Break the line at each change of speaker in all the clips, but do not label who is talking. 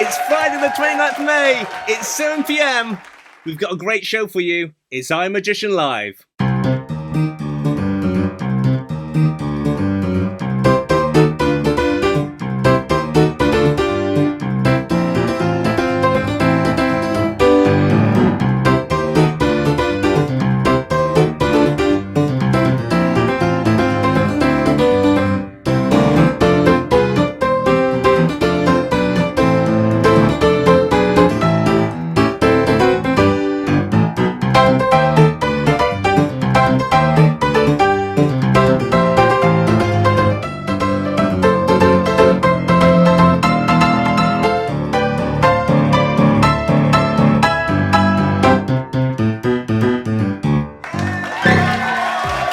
It's Friday the 29th of May. It's 7 p.m. We've got a great show for you. It's iMagician Live.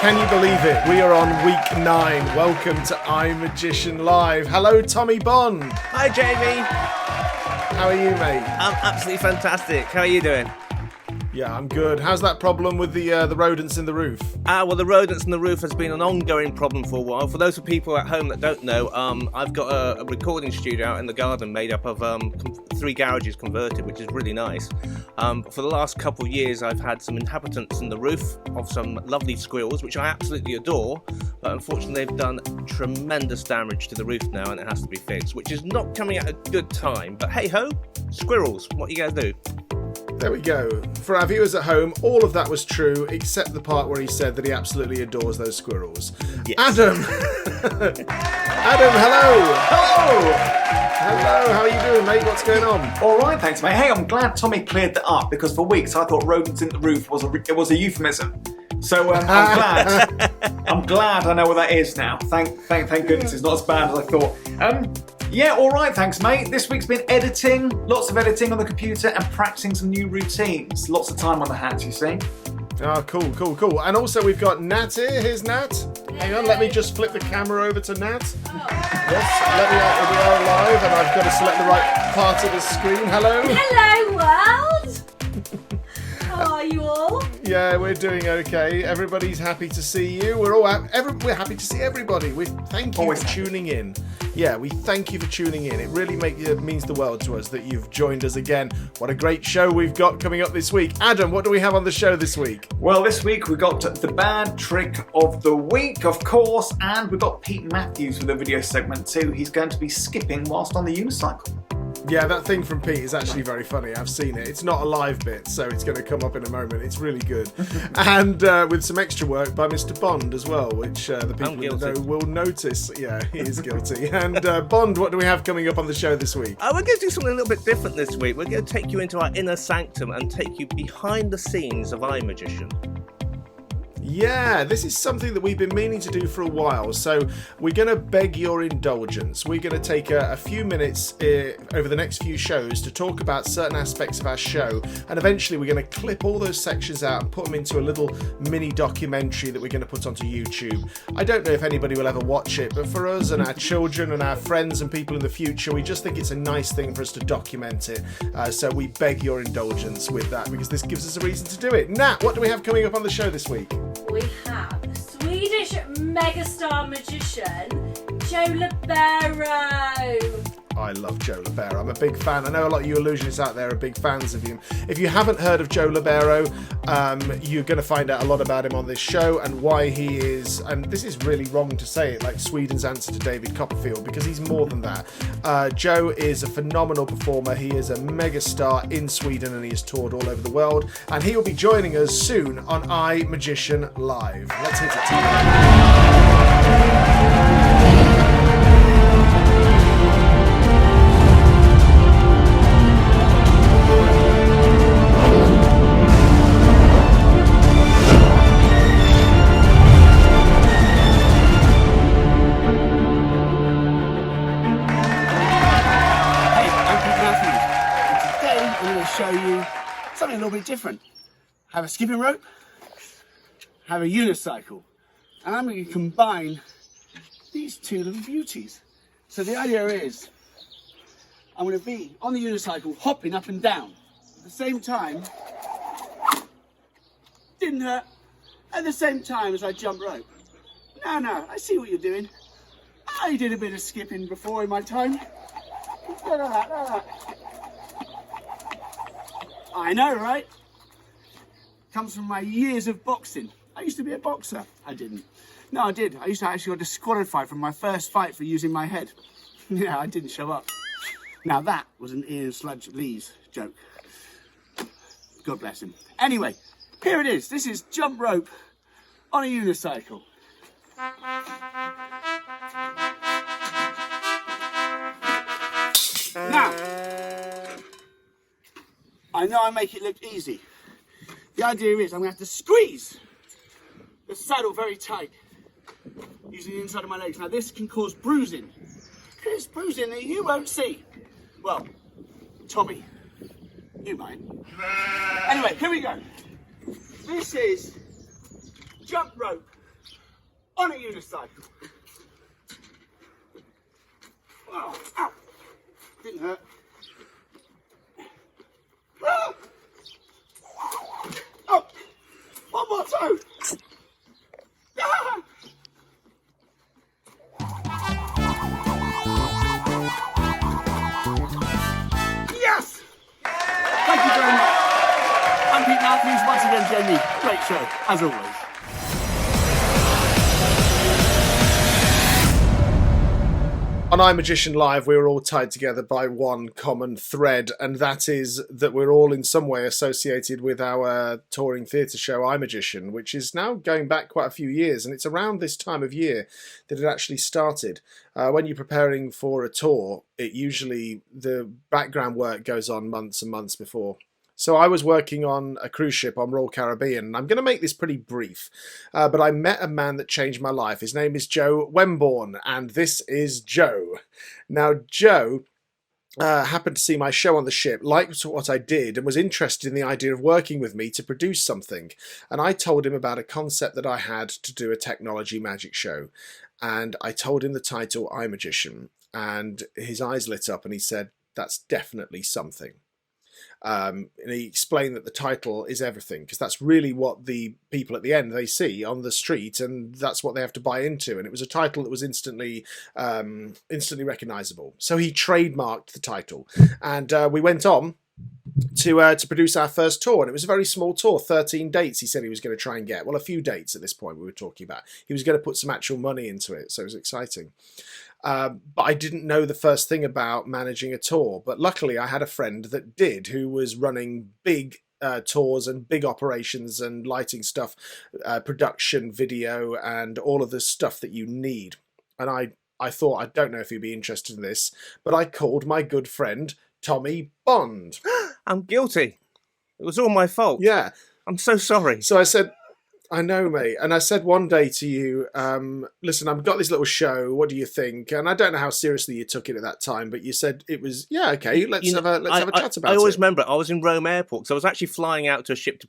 Can you believe it? We are on week 9. Welcome to iMagician Live. Hello, Tommy Bond.
Hi, Jamie.
How are you, mate?
I'm absolutely fantastic. How are you doing?
Yeah, I'm good. How's that problem with the rodents in the roof?
Well, the rodents in the roof has been an ongoing problem for a while. For those of people at home that don't know, I've got a recording studio out in the garden made up of 3 garages converted, which is really nice. For the last couple of years, I've had some inhabitants in the roof of some lovely squirrels, which I absolutely adore, but unfortunately they've done tremendous damage to the roof now, and it has to be fixed, which is not coming at a good time. But hey-ho, squirrels, what are you going to do?
There we go. For our viewers at home, all of that was true, except the part where he said that he absolutely adores those squirrels.
Yes.
Adam! Adam, hello!
Hello!
Hello, how are you doing, mate? What's going on?
All right, thanks, mate. Hey, I'm glad Tommy cleared that up, because for weeks I thought rodents in the roof was a euphemism. So I'm glad. I'm glad I know what that is now. Thank goodness it's not as bad as I thought. Yeah, all right, thanks, mate. This week's been editing, lots of editing on the computer, and practicing some new routines. Lots of time on the hands, you see.
Oh, cool. And also we've got Nat here. Here's Nat. Hang on, let me just flip the camera over to Nat. Yes, we are live, and I've got to select the right part of the screen. Hello.
Hello, world. How are you all?
Yeah, we're doing okay. Everybody's happy to see you. We're happy to see everybody. We thank you for tuning in. Yeah, we thank you for tuning in. It really means the world to us that you've joined us again. What a great show we've got coming up this week. Adam, what do we have on the show this week?
Well, this week we got the bad trick of the week, of course, and we've got Pete Matthews with a video segment too. He's going to be skipping whilst on the unicycle.
Yeah, that thing from Pete is actually very funny. I've seen it. It's not a live bit, so it's going to come up in a moment. It's really good. And with some extra work by Mr. Bond as well, which the people that know will notice. Yeah, he is guilty. And Bond, what do we have coming up on the show this week?
We're going to do something a little bit different this week. We're going to take you into our inner sanctum and take you behind the scenes of iMagician.
Yeah, this is something that we've been meaning to do for a while, so we're going to beg your indulgence. We're going to take a few minutes over the next few shows to talk about certain aspects of our show, and eventually we're going to clip all those sections out and put them into a little mini documentary that we're going to put onto YouTube. I don't know if anybody will ever watch it, but for us and our children and our friends and people in the future, we just think it's a nice thing for us to document it, so we beg your indulgence with that, because this gives us a reason to do it. Nat, what do we have coming up on the show this week?
We have Swedish megastar magician Joe Labero.
I love Joe Labero. I'm a big fan. I know a lot of you Illusionists out there are big fans of him. If you haven't heard of Joe Labero, you're going to find out a lot about him on this show and why he is, and this is really wrong to say it, like Sweden's answer to David Copperfield, because he's more than that. Joe is a phenomenal performer. He is a megastar in Sweden and he has toured all over the world, and he will be joining us soon on iMagician Live. Let's hit it.
Show you something a little bit different. Have a skipping rope, have a unicycle, and I'm going to combine these two little beauties. So the idea is I'm going to be on the unicycle hopping up and down at the same time. Didn't hurt. At the same time as I jump rope. Now, I see what you're doing. I did a bit of skipping before in my time. Look at that. I know, right? Comes from my years of boxing. I used to be a boxer. I didn't. No, I did. I used to actually got disqualified from my first fight for using my head. Yeah, I didn't show up. Now that was an Ian Sludge Lee's joke. God bless him. Anyway, here it is. This is jump rope on a unicycle. Now, I know I make it look easy. The idea is I'm going to have to squeeze the saddle very tight using the inside of my legs. Now this can cause bruising. There's bruising that you won't see. Well, Tommy, you might. Anyway, here we go. This is jump rope on a unicycle. Oh, ow. Didn't hurt. Ah! Oh, one more toe. Ah! Yes! Thank you very much. I'm Pete Matthews, once again, Jamie. Great show, as always.
On iMagician Live, we were all tied together by one common thread, and that is that we're all in some way associated with our touring theatre show, iMagician, which is now going back quite a few years, and it's around this time of year that it actually started. When you're preparing for a tour, the background work goes on months and months before. So I was working on a cruise ship on Royal Caribbean, and I'm going to make this pretty brief, but I met a man that changed my life. His name is Joe Wemborne, and this is Joe. Now, Joe happened to see my show on the ship, liked what I did, and was interested in the idea of working with me to produce something. And I told him about a concept that I had to do a technology magic show, and I told him the title iMagician, and his eyes lit up, and he said, "That's definitely something." And he explained that the title is everything, because that's really what the people at the end they see on the street, and that's what they have to buy into. And it was a title that was instantly recognizable. So he trademarked the title, and we went on to produce our first tour, and it was a very small tour, 13 dates he said he was going to try and get. Well, a few dates at this point we were talking about. He was going to put some actual money into it, so it was exciting. But I didn't know the first thing about managing a tour. But luckily I had a friend that did, who was running big tours and big operations and lighting stuff, production, video, and all of the stuff that you need. And I thought, I don't know if you'd be interested in this, but I called my good friend Tommy Bond.
I'm guilty. It was all my fault.
Yeah.
I'm so sorry.
So I said, I know, mate. And I said one day to you, listen, I've got this little show. What do you think? And I don't know how seriously you took it at that time, but you said it was, yeah, okay, let's have a chat about it.
I always remember I was in Rome Airport, because I was actually flying out to a ship to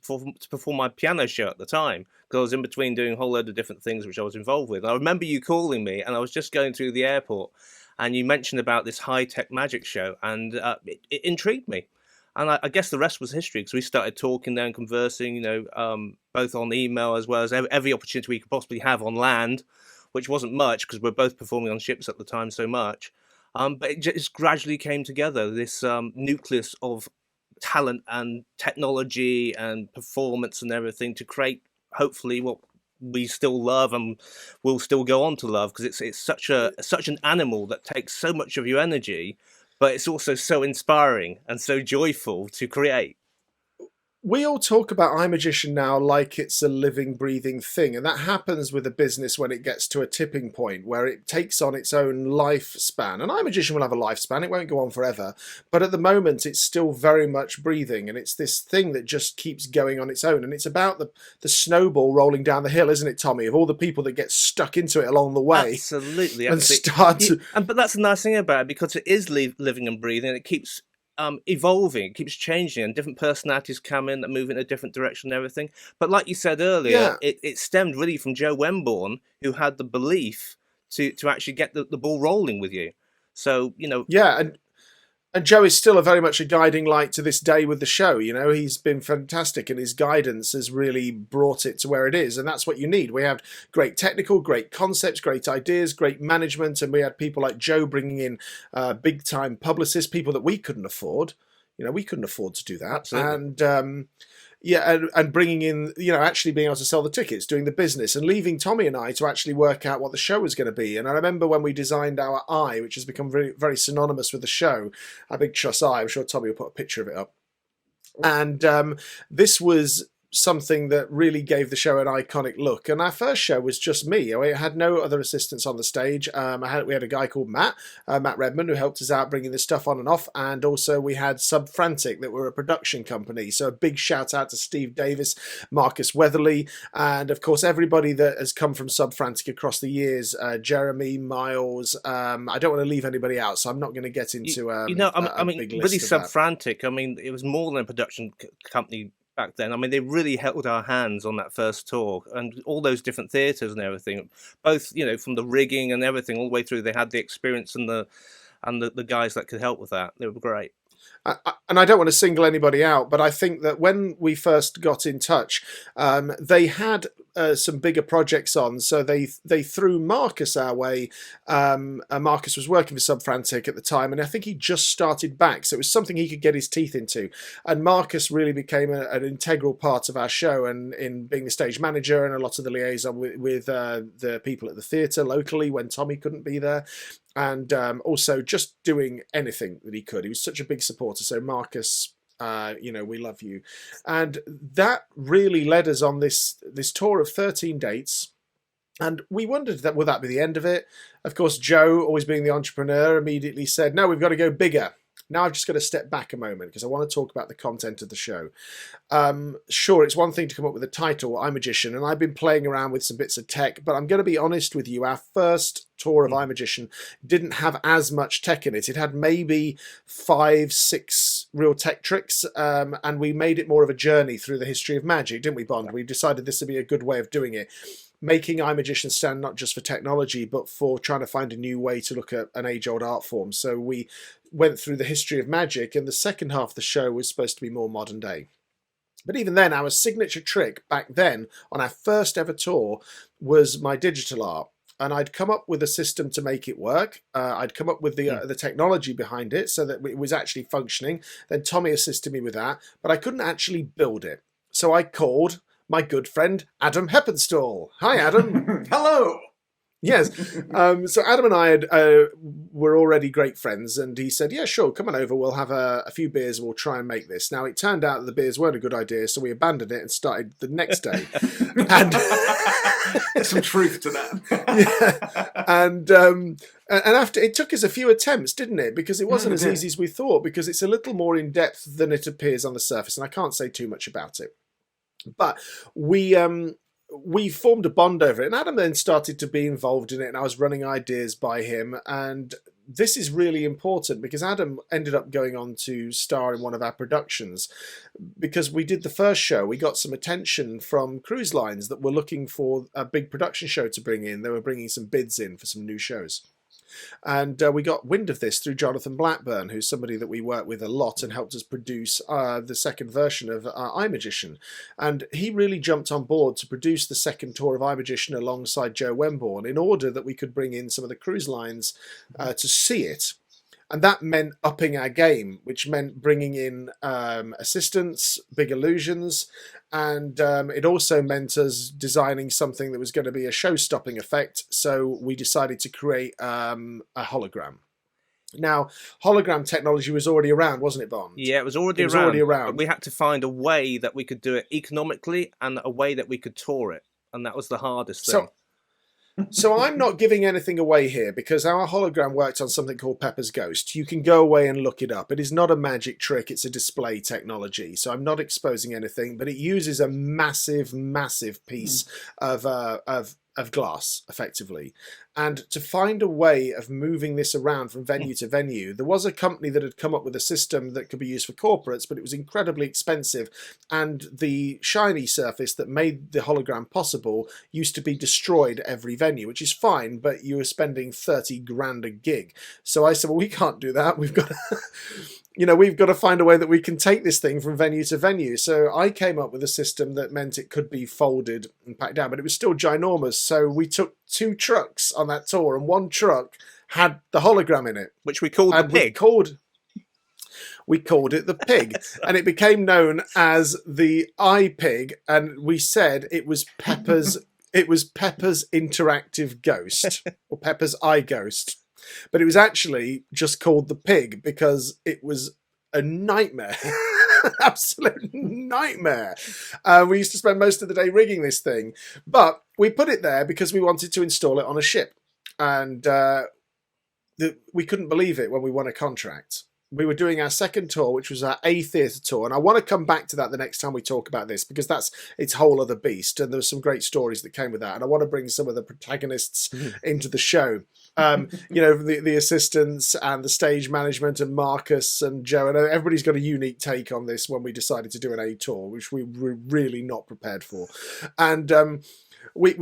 perform my piano show at the time, because I was in between doing a whole load of different things which I was involved with. And I remember you calling me, and I was just going through the airport, and you mentioned about this high-tech magic show, and it intrigued me. And I guess the rest was history, because we started talking there and conversing, both on email as well as every opportunity we could possibly have on land, which wasn't much because we're both performing on ships at the time so much. But it just gradually came together, this nucleus of talent and technology and performance and everything to create, hopefully, what we still love and will still go on to love, because it's such an animal that takes so much of your energy, but it's also so inspiring and so joyful to create.
We all talk about iMagician now like it's a living, breathing thing, and that happens with a business when it gets to a tipping point where it takes on its own lifespan. And iMagician will have a lifespan, it won't go on forever, but at the moment it's still very much breathing, and it's this thing that just keeps going on its own. And it's about the snowball rolling down the hill, isn't it, Tommy, of all the people that get stuck into it along the way.
Absolutely.
And start to...
But that's the nice thing about it, because it is living and breathing, and it keeps evolving, it keeps changing, and different personalities come in that move in a different direction and everything. But like you said earlier, it stemmed really from Joe Wemborne, who had the belief to actually get the ball rolling with you. So,
Yeah, and Joe is still very much a guiding light to this day with the show. He's been fantastic, and his guidance has really brought it to where it is. And that's what you need. We have great technical, great concepts, great ideas, great management. And we had people like Joe bringing in big time publicists, people that we couldn't afford. we couldn't afford to do that.
Absolutely.
And and bringing in, actually being able to sell the tickets, doing the business, and leaving Tommy and I to actually work out what the show was going to be. And I remember when we designed our eye, which has become very, very synonymous with the show, our big truss eye. I'm sure Tommy will put a picture of it up. And this was something that really gave the show an iconic look. And our first show was just me. I had no other assistants on the stage. We had a guy called Matt Redmond, who helped us out bringing this stuff on and off. And also we had Subfrantic, that were a production company. So a big shout out to Steve Davis, Marcus Weatherly, and of course everybody that has come from Subfrantic across the years. Jeremy, Miles. I don't want to leave anybody out, so I'm not going to get into
I mean,
big
really
list of that.
Subfrantic. I mean, it was more than a production company back then. I mean, they really held our hands on that first tour, and all those different theatres and everything, both, from the rigging and everything all the way through. They had the experience and the guys that could help with that. They were great.
And I don't want to single anybody out, but I think that when we first got in touch, they had some bigger projects on, so they threw Marcus our way. Marcus was working for Subfrantic at the time, and I think he just started back, so it was something he could get his teeth into. And Marcus really became an integral part of our show, and in being the stage manager and a lot of the liaison with the people at the theatre locally when Tommy couldn't be there. And also just doing anything that he could. He was such a big supporter. So Marcus, we love you. And that really led us on this tour of 13 dates. And we wondered, would that be the end of it? Of course, Joe, always being the entrepreneur, immediately said, no, we've got to go bigger. Now I've just got to step back a moment because I want to talk about the content of the show. Sure, it's one thing to come up with a title, iMagician, and I've been playing around with some bits of tech, but I'm going to be honest with you, our first tour of iMagician didn't have as much tech in it. It had maybe 5-6 real tech tricks, and we made it more of a journey through the history of magic, didn't we, Bond? We decided this would be a good way of doing it. Making iMagician stand not just for technology, but for trying to find a new way to look at an age-old art form. So we went through the history of magic, and the second half of the show was supposed to be more modern day. But even then, our signature trick back then, on our first ever tour, was my digital art. And I'd come up with a system to make it work. I'd come up with the technology behind it so that it was actually functioning. Then Tommy assisted me with that, but I couldn't actually build it. So I called my good friend Adam Heppenstall. Hi, Adam.
Hello.
Yes. So Adam and I were already great friends, and he said, yeah, sure, come on over. We'll have a few beers and we'll try and make this. Now, it turned out that the beers weren't a good idea, so we abandoned it and started the next day. And
there's some truth to that.
Yeah. And after, it took us a few attempts, didn't it? Because it wasn't as easy as we thought, because it's a little more in depth than it appears on the surface, and I can't say too much about it. But we formed a bond over it, and Adam then started to be involved in it, and I was running ideas by him. And this is really important because Adam ended up going on to star in one of our productions. Because we did the first show, we got some attention from cruise lines that were looking for a big production show to bring in. They were bringing some bids in for some new shows. And we got wind of this through Jonathan Blackburn, who's somebody that we work with a lot and helped us produce the second version of iMagician. And he really jumped on board to produce the second tour of iMagician alongside Joe Wemborne in order that we could bring in some of the cruise lines to see it. And that meant upping our game, which meant bringing in assistants, big illusions, and it also meant us designing something that was going to be a show-stopping effect. So we decided to create a hologram. Now, hologram technology was already around, wasn't it, Bond?
Yeah, it was already around. But we had to find a way that we could do it economically and a way that we could tour it. And that was the hardest thing.
So I'm not giving anything away here because our hologram worked on something called Pepper's Ghost. You can go away and look it up. It is not a magic trick. It's a display technology. So I'm not exposing anything, but it uses a massive, massive piece of glass, effectively. And to find a way of moving this around from venue to venue, there was a company that had come up with a system that could be used for corporates, but it was incredibly expensive. And the shiny surface that made the hologram possible used to be destroyed at every venue, which is fine, but you were spending 30 grand a gig. So I said, well, we can't do that. We've got to... we've got to find a way that we can take this thing from venue to venue. So I came up with a system that meant it could be folded and packed down, but it was still ginormous. So we took 2 trucks on that tour, and one truck had the hologram in it.
Which we called the pig.
we called it the pig, and it became known as the iPig, and we said it was Pepper's. It was Pepper's interactive ghost, or Pepper's iGhost, but it was actually just called the pig because it was a nightmare. Absolute nightmare. We used to spend most of the day rigging this thing, but we put it there because we wanted to install it on a ship, and we couldn't believe it when we won a contract. We were doing our second tour, which was our A theatre tour, and I want to come back to that the next time we talk about this, because that's its whole other beast, and there were some great stories that came with that, and I want to bring some of the protagonists into the show. The assistants and the stage management, and Marcus and Joe, and everybody's got a unique take on this when we decided to do an A tour, which we were really not prepared for. And we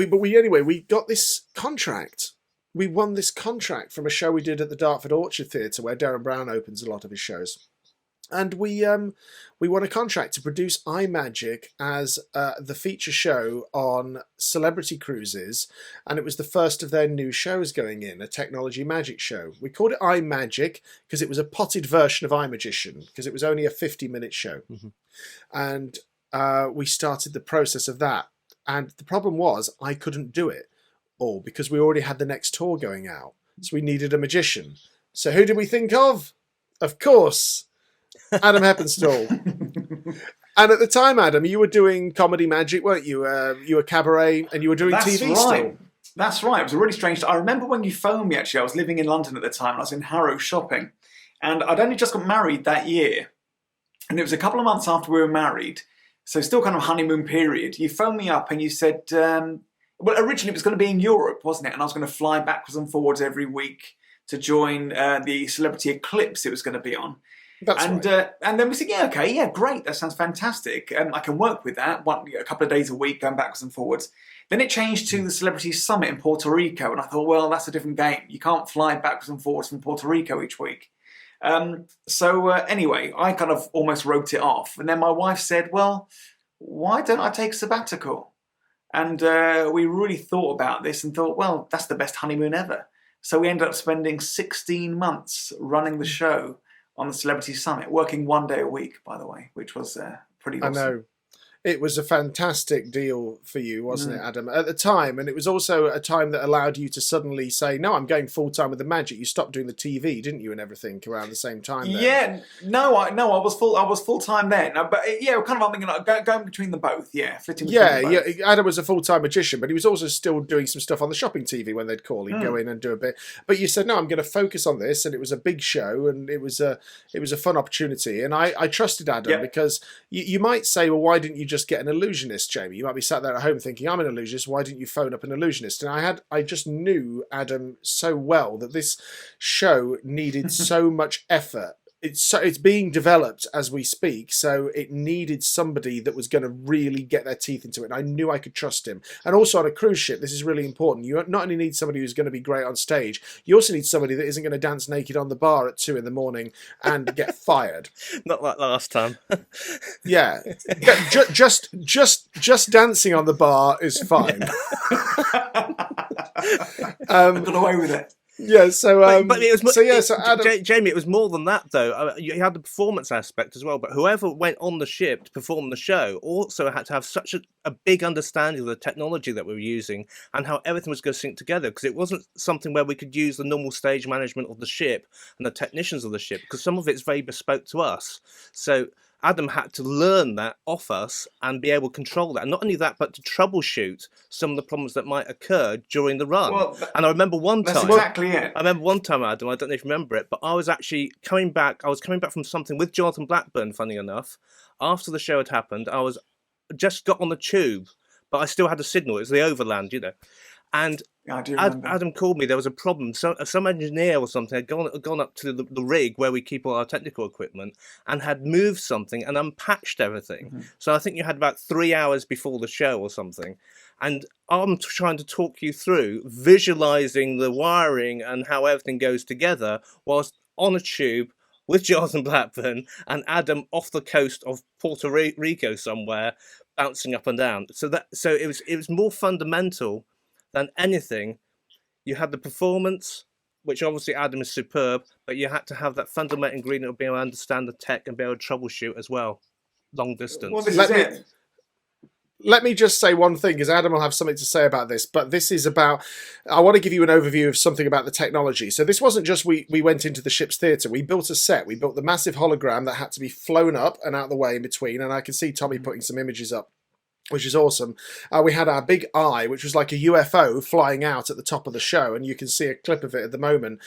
got this contract. We won this contract from a show we did at the Dartford Orchard Theatre, where Darren Brown opens a lot of his shows. And we won a contract to produce iMagic as the feature show on Celebrity Cruises, and it was the first of their new shows going in, a technology magic show. We called it iMagic because it was a potted version of iMagician, because it was only a 50-minute show. Mm-hmm. And we started the process of that. And the problem was I couldn't do it all because we already had the next tour going out. So we needed a magician. So who did we think of? Of course, Adam Heppenstall. And at the time, Adam, you were doing comedy magic, weren't you? You were cabaret, and you were doing TV still.
That's right. It was a really strange. I remember when you phoned me, actually. I was living in London at the time. I was in Harrow shopping. And I'd only just got married that year. And it was a couple of months after we were married. So still kind of honeymoon period. You phoned me up and you said, well, originally it was going to be in Europe, wasn't it? And I was going to fly backwards and forwards every week to join the Celebrity Eclipse it was going to be on.
That's right.
And then we said, yeah, great, that sounds fantastic. I can work with that, a couple of days a week, going backwards and forwards. Then it changed to the Celebrity Summit in Puerto Rico, and I thought, well, that's a different game. You can't fly backwards and forwards from Puerto Rico each week. Anyway, I kind of almost wrote it off. And then my wife said, well, why don't I take a sabbatical? And we really thought about this and thought, well, that's the best honeymoon ever. So we ended up spending 16 months running the show on the Celebrity Summit, working 1 day a week, by the way, which was pretty awesome.
I know. It was a fantastic deal for you, wasn't it, Adam? At the time, and it was also a time that allowed you to suddenly say, no, I'm going full-time with the magic. You stopped doing the TV, didn't you, and everything around the same time then?
Yeah, I was full-time then. But yeah, kind of thinking like going between them both, flitting between them both.
Yeah, Adam was a full-time magician, but he was also still doing some stuff on the shopping TV when they'd call. He'd go in and do a bit. But you said, no, I'm going to focus on this, and it was a big show, and it was a fun opportunity. And I trusted Adam because you might say, well, why didn't you just get an illusionist, Jamie? You might be sat there at home thinking, I'm an illusionist, why didn't you phone up an illusionist? And I just knew Adam so well that this show needed so much effort. It's being developed as we speak, so it needed somebody that was going to really get their teeth into it. And I knew I could trust him. And also on a cruise ship, this is really important. You not only need somebody who's going to be great on stage, you also need somebody that isn't going to dance naked on the bar at 2 a.m. and get fired.
Not like last time.
Yeah, just dancing on the bar is fine.
I got away with it.
Yeah, so
but it was
Adam,
Jamie, it was more than that though. You had the performance aspect as well, but whoever went on the ship to perform the show also had to have such a big understanding of the technology that we were using and how everything was going to sync together, because it wasn't something where we could use the normal stage management of the ship and the technicians of the ship, because some of it's very bespoke to us. So Adam had to learn that off us and be able to control that. And not only that, but to troubleshoot some of the problems that might occur during the run.
Well,
and I remember one time...
That's exactly it.
I remember one time, Adam, I don't know if you remember it, but I was actually coming back. I was coming back from something with Jonathan Blackburn, funny enough. After the show had happened, I was just got on the tube, but I still had a signal. It was the overland, And Adam called me. There was a problem. Some engineer or something had gone up to the rig where we keep all our technical equipment and had moved something and unpatched everything. Mm-hmm. So I think you had about 3 hours before the show or something. And I'm trying to talk you through visualizing the wiring and how everything goes together whilst on a tube with Jonathan Blackburn and Adam off the coast of Puerto Rico somewhere, bouncing up and down. So it was more fundamental than anything. You had the performance, which obviously Adam is superb, but you had to have that fundamental ingredient of being able to understand the tech and be able to troubleshoot as well, long distance.
Well, this is it.
Let me just say one thing, because Adam will have something to say about this, but this is about, I want to give you an overview of something about the technology. So this wasn't just we went into the ship's theatre, we built a set, we built the massive hologram that had to be flown up and out of the way in between, and I can see Tommy putting some images up, which is awesome. We had our big eye, which was like a UFO flying out at the top of the show, and you can see a clip of it at the moment,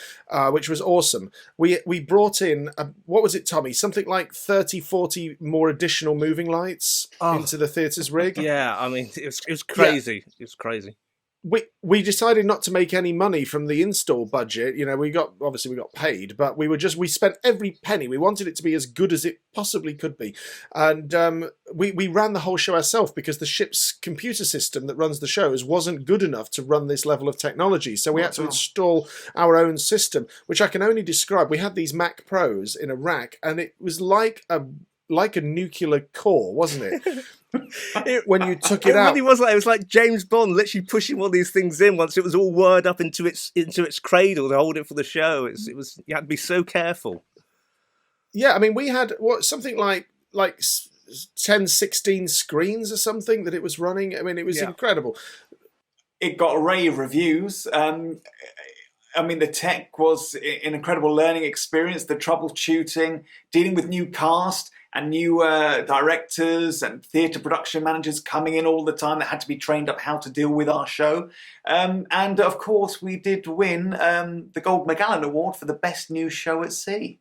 which was awesome. We brought in, what was it, Tommy? Something like 30, 40 more additional moving lights into the theatre's rig.
Yeah, I mean, it was crazy. Yeah. It was crazy.
We decided not to make any money from the install budget. You know, we got paid, but we spent every penny. We wanted it to be as good as it possibly could be, and we ran the whole show ourselves because the ship's computer system that runs the shows wasn't good enough to run this level of technology. So we had to install our own system, which I can only describe. We had these Mac Pros in a rack, and it was like a nuclear core, wasn't it? When you took it out,
really was like, it was like James Bond literally pushing all these things in once it was all wired up into its cradle to hold it for the show. It was you had to be so careful.
Yeah, I mean, we had something like 10, 16 screens or something that it was running. I mean, it was incredible.
It got a rave of reviews. I mean, the tech was an incredible learning experience. The troubleshooting, dealing with new cast and new directors and theatre production managers coming in all the time that had to be trained up how to deal with our show. And of course, we did win the Gold Magellan Award for the best new show at sea.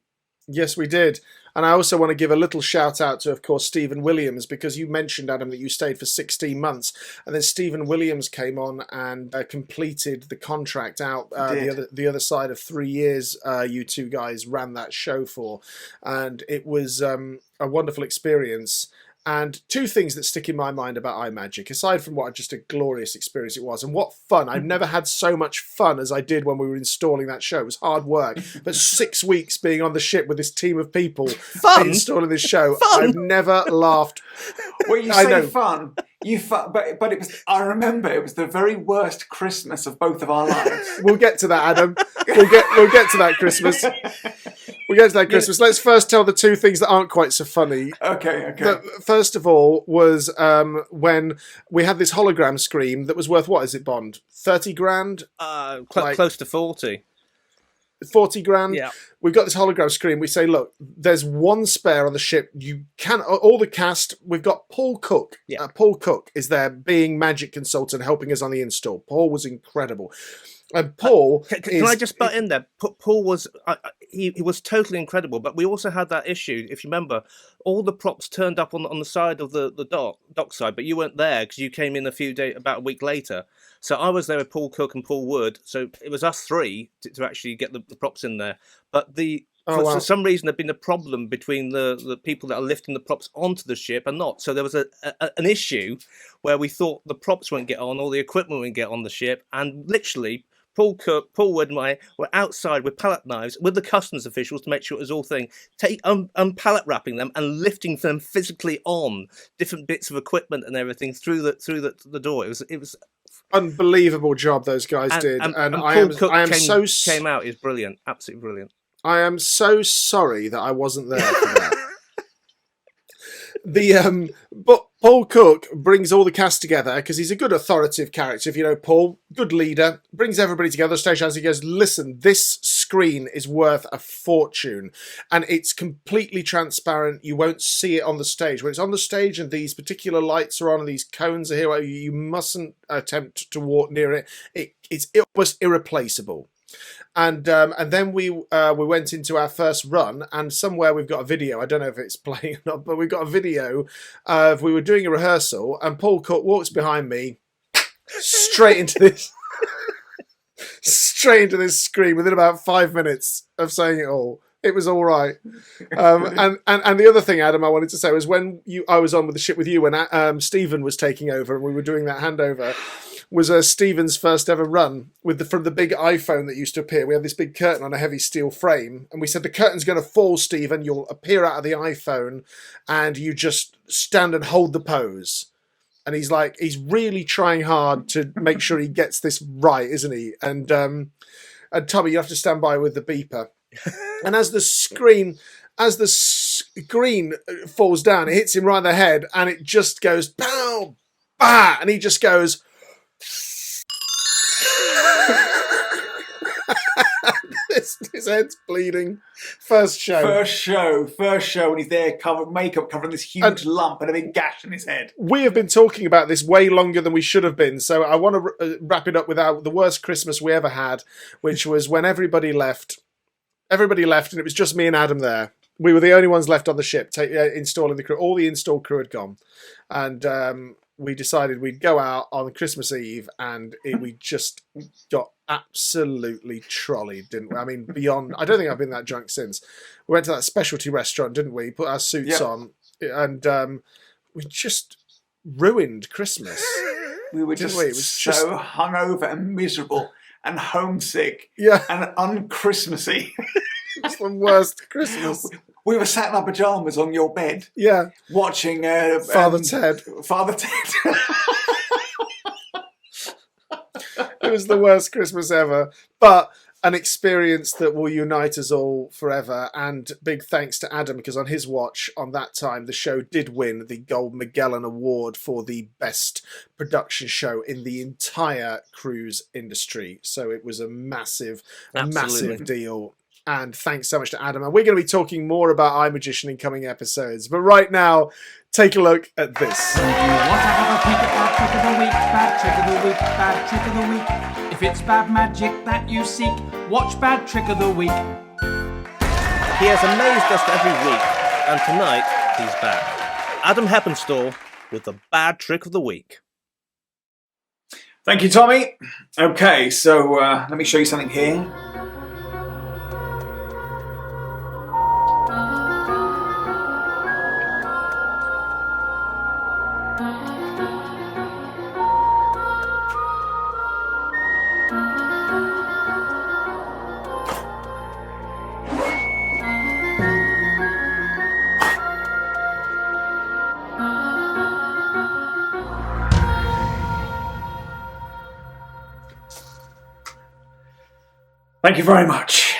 Yes, we did. And I also want to give a little shout out to, of course, Stephen Williams, because you mentioned, Adam, that you stayed for 16 months. And then Stephen Williams came on and completed the contract out the other side of 3 years. You two guys ran that show for. And it was a wonderful experience. And two things that stick in my mind about iMagic, aside from what just a glorious experience it was, and what fun. I've never had so much fun as I did when we were installing that show. It was hard work. But 6 weeks being on the ship with this team of people installing this show, I've never laughed.
Well, you say fun. But it was. I remember it was the very worst Christmas of both of our lives.
We'll get to that, Adam. We'll get to that Christmas. We'll get to that Christmas. Let's first tell the two things that aren't quite so funny.
Okay.
First of all was when we had this hologram screen that was worth, what is it, Bond? 30 grand?
Close to 40.
40 grand.
Yeah.
We've got this hologram screen. We say, look, there's one spare on the ship. You can all the cast. We've got Paul Cook.
Yeah.
Paul Cook is there being magic consultant, helping us on the install. Paul was incredible. And Paul,
can I just butt in there? Paul was he was totally incredible, but we also had that issue. If you remember, all the props turned up on the side of the dock side, but you weren't there because you came in about a week later. So I was there with Paul Cook and Paul Wood. So it was us three to actually get the props in there. But for some reason, there'd been a problem between the people that are lifting the props onto the ship and not. So there was an issue where we thought the props wouldn't get on, or the equipment wouldn't get on the ship, and literally Paul Cook, Paul Wood and I were outside with pallet knives with the customs officials to make sure it was all pallet wrapping them and lifting them physically on different bits of equipment and everything through the door. It was
unbelievable job those guys did, and
Paul Cook came out is brilliant, absolutely brilliant.
I am so sorry that I wasn't there for that. But Paul Cook brings all the cast together because he's a good authoritative character. If you know Paul, good leader, brings everybody together. Stage hands, he goes, listen, this screen is worth a fortune, and it's completely transparent. You won't see it on the stage. When it's on the stage and these particular lights are on and these cones are here, you mustn't attempt to walk near it. It's almost irreplaceable. And then we went into our first run, and somewhere we've got a video. I don't know if it's playing or not, but we've got a video of we were doing a rehearsal, and Paul Cook walks behind me straight into this screen within about 5 minutes of saying it all. It was all right. And the other thing, Adam, I wanted to say was when I was on with the ship with you when Stephen was taking over and we were doing that handover. Was Stephen's first ever run from the big iPhone that used to appear. We had this big curtain on a heavy steel frame, and we said the curtain's going to fall, Stephen. You'll appear out of the iPhone, and you just stand and hold the pose. And he's really trying hard to make sure he gets this right, isn't he? And And Tommy, you have to stand by with the beeper. And as the screen falls down, it hits him right in the head, and it just goes pow, bah, and he just goes. His head's bleeding. First show, and he's there, makeup covering this huge lump and a big gash in his head. We have been talking about this way longer than we should have been, so I want to wrap it up with the worst Christmas we ever had, which was when everybody left. Everybody left, and it was just me and Adam there. We were the only ones left on the ship, installing the crew. All the installed crew had gone, and we decided we'd go out on Christmas Eve, and we just got absolutely trolleyed, didn't we? I mean, beyond. I don't think I've been that drunk since. We went to that specialty restaurant, didn't we? Put our suits on, and we just ruined Christmas.
We were just so hungover and miserable and homesick, and un-Christmassy.
It's the worst Christmas.
We were sat in our pajamas on your bed, watching
Father Ted. It was the worst Christmas ever, but an experience that will unite us all forever. And big thanks to Adam, because on his watch, on that time, the show did win the Gold Magellan Award for the best production show in the entire cruise industry. So it was a massive deal. And thanks so much to Adam. And we're going to be talking more about iMagician in coming episodes. But right now, take a look at this.
Do you want to have a peek at bad trick of the week? Bad trick of the week, bad trick of the week. If it's bad magic that you seek, watch Bad Trick of the Week.
He has amazed us every week, and tonight he's back. Adam Heppenstall with the Bad Trick of the Week.
Thank you, Tommy. Okay, so let me show you something here. Thank you very much.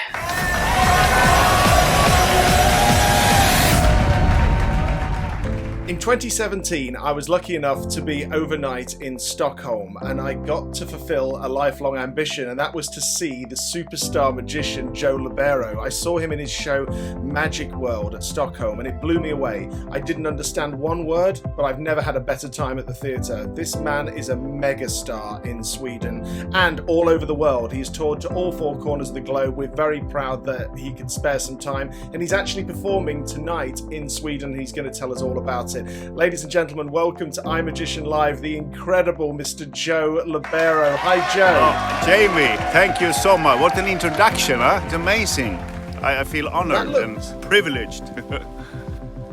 In 2017, I was lucky enough to be overnight in Stockholm, and I got to fulfill a lifelong ambition, and that was to see the superstar magician Joe Labero. I saw him in his show Magic World at Stockholm, and it blew me away. I didn't understand one word, but I've never had a better time at the theatre. This man is a megastar in Sweden and all over the world. He's toured to all four corners of the globe. We're very proud that he could spare some time, and he's actually performing tonight in Sweden. He's going to tell us all about it. Ladies and gentlemen, welcome to iMagician Live, the incredible Mr. Joe Labero. Hi, Joe.
Oh, Jamie, thank you so much. What an introduction, huh? It's amazing. I feel honored and privileged.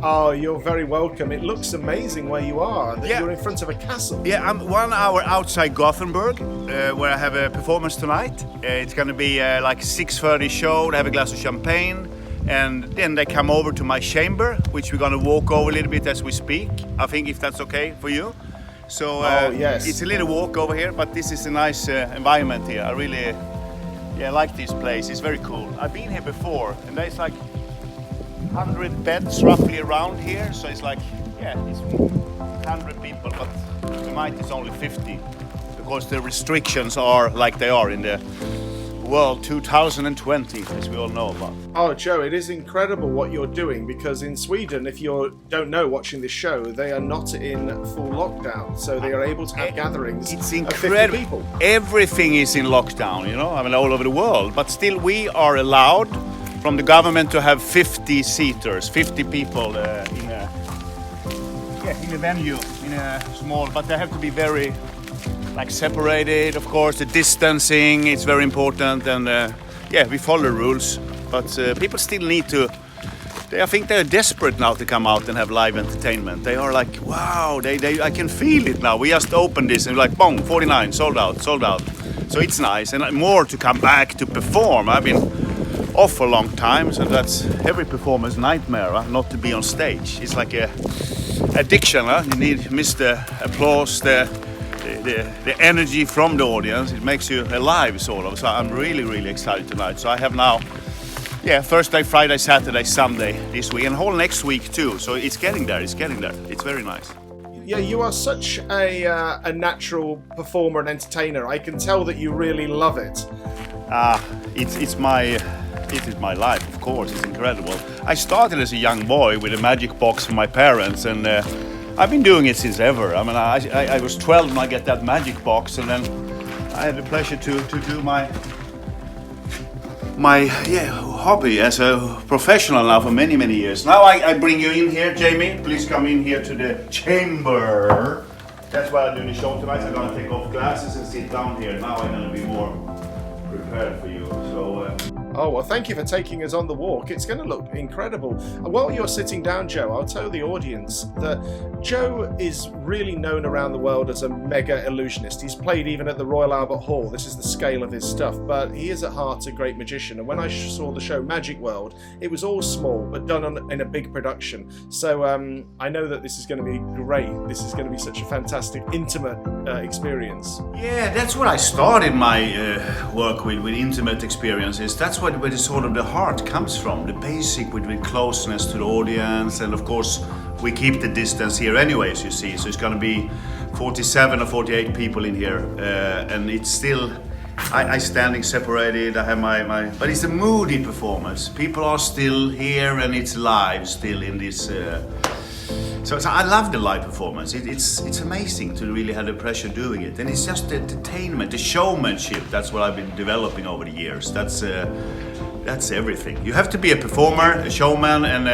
Oh, you're very welcome. It looks amazing where you are. You're in front of a castle.
Yeah, I'm 1 hour outside Gothenburg, where I have a performance tonight. It's going to be like 6:30 show. They have a glass of champagne. And then they come over to my chamber, which we're going to walk over a little bit as we speak. I think if that's okay for you. So
yes.
It's a little walk over here, but this is a nice environment here. I really like this place. It's very cool. I've been here before, and there's like 100 beds roughly around here. So it's like, it's 100 people, but tonight it's only 50 because the restrictions are like they are in the world 2020, as we all know about.
Oh, Joe, it is incredible what you're doing, because in Sweden, if you don't know watching this show, they are not in full lockdown, so they are able to have gatherings.
It's
Of
incredible.
50 people.
Everything is in lockdown, I mean, all over the world, but still we are allowed from the government to have 50 seaters, 50 people in a venue, in a small, but they have to be very separated, of course. The distancing, it's very important, and we follow the rules, but people still need to. I think they're desperate now to come out and have live entertainment. They are like, wow, I can feel it now. We just opened this and like, boom, 49, sold out. So it's nice, and more to come back to perform. I've been off for a long time, so that's every performer's nightmare, not to be on stage. It's like a addiction, You miss the applause, the the energy from the audience. It makes you alive, sort of. So I'm really, really excited tonight. So I have now, Thursday, Friday, Saturday, Sunday this week, and whole next week too. So it's getting there. It's getting there. It's very nice.
Yeah, you are such a natural performer and entertainer. I can tell that you really love it.
It is my life, of course. It's incredible. I started as a young boy with a magic box from my parents, and I've been doing it since ever. I mean, I was 12 when I get that magic box, and then I had the pleasure to do my hobby as a professional now for many, many years. Now I bring you in here, Jamie. Please come in here to the chamber. That's why I do the show tonight. I'm gonna take off glasses and sit down here. Now I'm gonna be more prepared for you. So.
Oh, well, thank you for taking us on the walk. It's going to look incredible. While you're sitting down, Joe, I'll tell the audience that Joe is really known around the world as a mega illusionist. He's played even at the Royal Albert Hall. This is the scale of his stuff, but he is at heart a great magician. And when I saw the show Magic World, it was all small, but done in a big production. So I know that this is going to be great. This is going to be such a fantastic, intimate experience.
Yeah, that's what I started my work with intimate experiences. That's where the sort of the heart comes from, the basic with closeness to the audience, and of course we keep the distance here anyways, you see, so it's going to be 47 or 48 people in here, and it's still, I standing separated, I have my but it's a moody performance. People are still here and it's live still in this, so I love the live performance. It's amazing to really have the pressure doing it, and it's just the entertainment, the showmanship. That's what I've been developing over the years. That's everything. You have to be a performer, a showman, and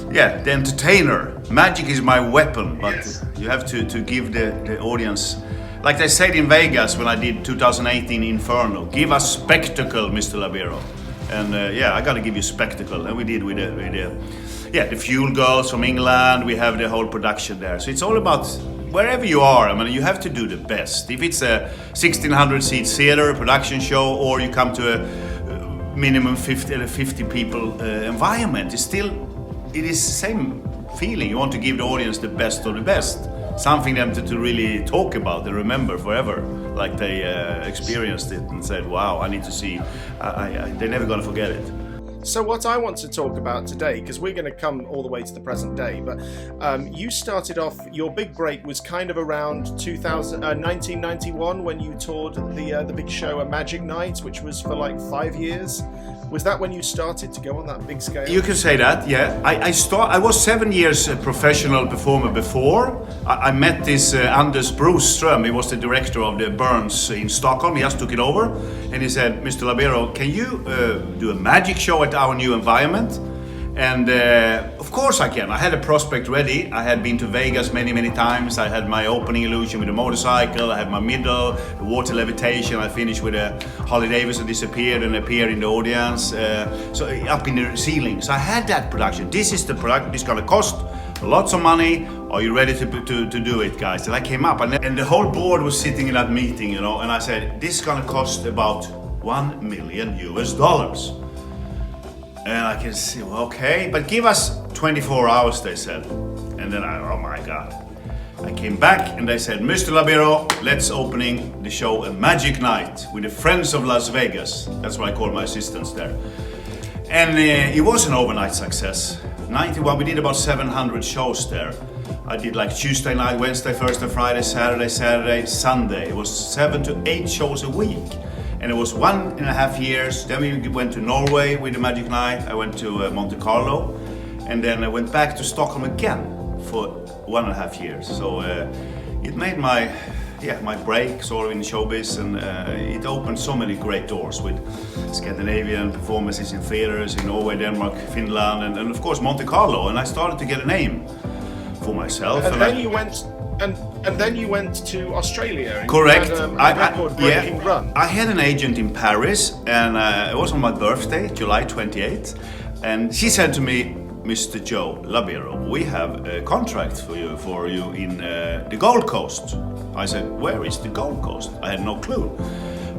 the entertainer. Magic is my weapon, but you have to give the audience, like they said in Vegas when I did 2018 Inferno, give us spectacle, Mr. Labero. And I got to give you spectacle, and we did with the Fuel Girls from England. We have the whole production there. So it's all about wherever you are. I mean, you have to do the best. If it's a 1,600 seat theater, production show, or you come to a minimum 50 people environment, it is the same feeling. You want to give the audience the best of the best. Something them to really talk about and remember forever. Like they experienced it and said, wow, I need to see. They're never going to forget it.
So what I want to talk about today, because we're going to come all the way to the present day, but you started off, your big break was kind of around 1991 when you toured the big show A Magic Night, which was for like 5 years. Was that when you started to go on that big scale?
You can say that, yeah. I was 7 years a professional performer before. I met this Anders Broström. He was the director of the Burns in Stockholm. He just took it over, and he said, Mr. Labero, can you do a magic show at our new environment? And of course I can. I had a prospect ready. I had been to Vegas many, many times. I had my opening illusion with a motorcycle. I had my middle, the water levitation. I finished with a Harley Davidson disappeared and appeared in the audience. So up in the ceiling. So I had that production. This is the product. This is gonna cost lots of money. Are you ready to do it, guys? And I came up, and the whole board was sitting in that meeting, you know. And I said, this is gonna cost about $1 million. And I can see, well, okay, but give us 24 hours, they said. And then oh my God. I came back and they said, Mr. Labero, let's opening the show A Magic Night with the Friends of Las Vegas. That's what I call my assistants there. And it was an overnight success. 91, we did about 700 shows there. I did like Tuesday night, Wednesday, Thursday, Friday, Saturday, Sunday. It was 7 to 8 shows a week. And it was 1.5 years. Then we went to Norway with the Magic Night. I went to Monte Carlo, and then I went back to Stockholm again for 1.5 years. So it made my break sort of in showbiz, and it opened so many great doors with Scandinavian performances in theaters in Norway, Denmark, Finland, and of course Monte Carlo. And I started to get a name for myself.
And then you went. And then you went to Australia. And
correct.
You had a record-breaking run.
I had an agent in Paris, and it was on my birthday, July 28th. And she said to me, Mr. Joe Labero, we have a contract for you in the Gold Coast. I said, where is the Gold Coast? I had no clue.